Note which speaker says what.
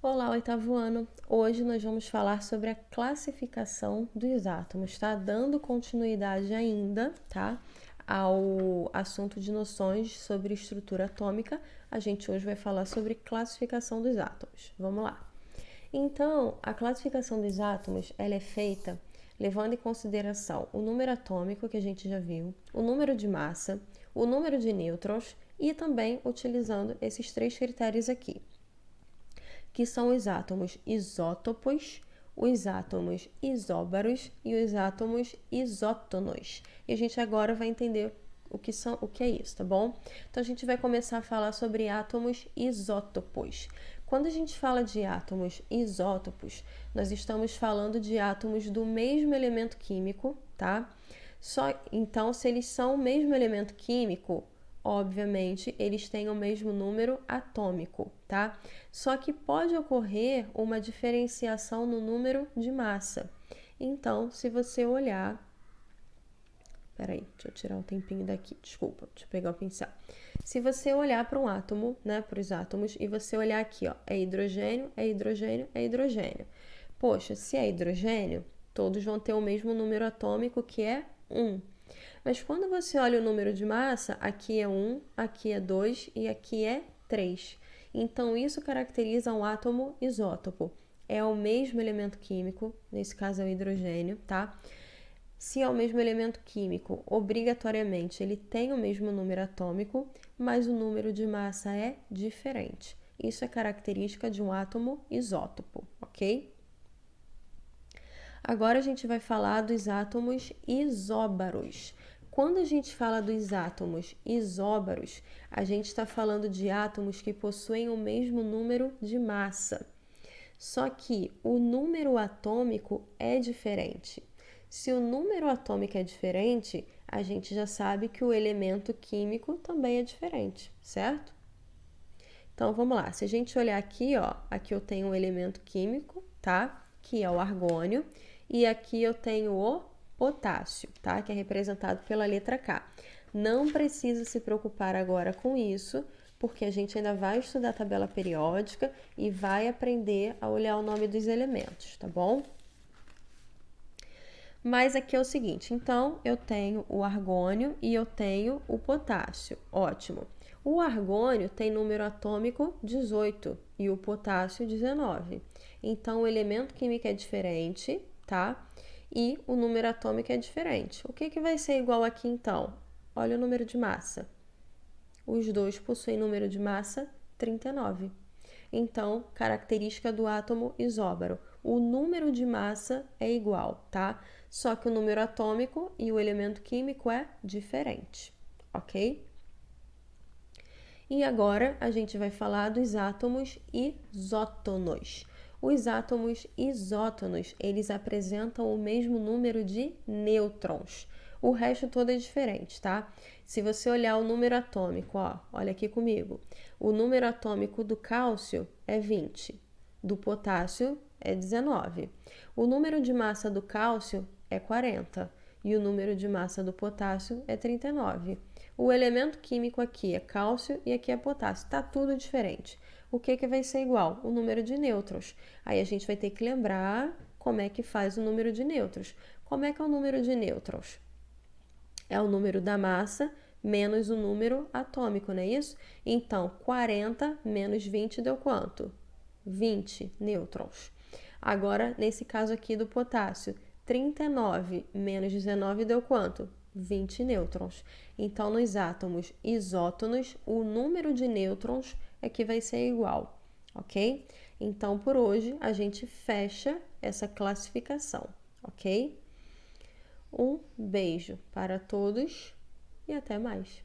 Speaker 1: Olá, oitavo ano! Hoje nós vamos falar sobre a classificação dos átomos, tá? Dando continuidade ainda, tá? Ao assunto de noções sobre estrutura atômica, a gente hoje vai falar sobre classificação dos átomos. Vamos lá! Então, a classificação dos átomos, ela é feita levando em consideração o número atômico, que a gente já viu, o número de massa, o número de nêutrons e também utilizando esses três critérios aqui, que são os átomos isótopos, os átomos isóbaros e os átomos isótonos. E a gente agora vai entender o que é isso, tá bom? Então a gente vai começar a falar sobre átomos isótopos. Quando a gente fala de átomos isótopos, nós estamos falando de átomos do mesmo elemento químico, tá? Então, se eles são o mesmo elemento químico, obviamente, eles têm o mesmo número atômico, tá? Só que pode ocorrer uma diferenciação no número de massa. Então, se você olhar... Peraí, deixa eu tirar um tempinho daqui, desculpa, deixa eu pegar o pincel. Se você olhar para um átomo, né, para os átomos, e você olhar aqui, ó, é hidrogênio, é hidrogênio, é hidrogênio. Poxa, se é hidrogênio, todos vão ter o mesmo número atômico, que é 1. Mas quando você olha o número de massa, aqui é 1, aqui é 2 e aqui é 3. Então, isso caracteriza um átomo isótopo. É o mesmo elemento químico, nesse caso é o hidrogênio, tá? Se é o mesmo elemento químico, obrigatoriamente ele tem o mesmo número atômico, mas o número de massa é diferente. Isso é característica de um átomo isótopo, ok? Agora a gente vai falar dos átomos isóbaros. Quando a gente fala dos átomos isóbaros, a gente está falando de átomos que possuem o mesmo número de massa. Só que o número atômico é diferente. Se o número atômico é diferente, a gente já sabe que o elemento químico também é diferente, certo? Então, vamos lá. Se a gente olhar aqui, ó, aqui eu tenho um elemento químico, tá? Que é o argônio. E aqui eu tenho o potássio, tá? Que é representado pela letra K. Não precisa se preocupar agora com isso, porque a gente ainda vai estudar a tabela periódica e vai aprender a olhar o nome dos elementos, tá bom? Mas aqui é o seguinte, então eu tenho o argônio e eu tenho o potássio. Ótimo. O argônio tem número atômico 18 e o potássio 19. Então o elemento químico é diferente, tá? E o número atômico é diferente. O que vai ser igual aqui então? Olha o número de massa. Os dois possuem número de massa 39. Então, característica do átomo isóbaro. O número de massa é igual, tá? Só que o número atômico e o elemento químico é diferente, ok? E agora a gente vai falar dos átomos isótonos. Os átomos isótonos, eles apresentam o mesmo número de nêutrons. O resto todo é diferente, tá? Se você olhar o número atômico, ó, olha aqui comigo. O número atômico do cálcio é 20, do potássio é 19. O número de massa do cálcio é 40 e o número de massa do potássio é 39. O elemento químico aqui é cálcio e aqui é potássio. Tá tudo diferente. O que vai ser igual? O número de nêutrons. Aí a gente vai ter que lembrar como é que faz o número de nêutrons. Como é que é o número de nêutrons? É o número da massa menos o número atômico, não é isso? Então, 40 menos 20 deu quanto? 20 nêutrons. Agora, nesse caso aqui do potássio, 39 menos 19 deu quanto? 20 nêutrons. Então, nos átomos isótonos, o número de nêutrons é que vai ser igual, ok? Então, por hoje, a gente fecha essa classificação, ok? Um beijo para todos e até mais!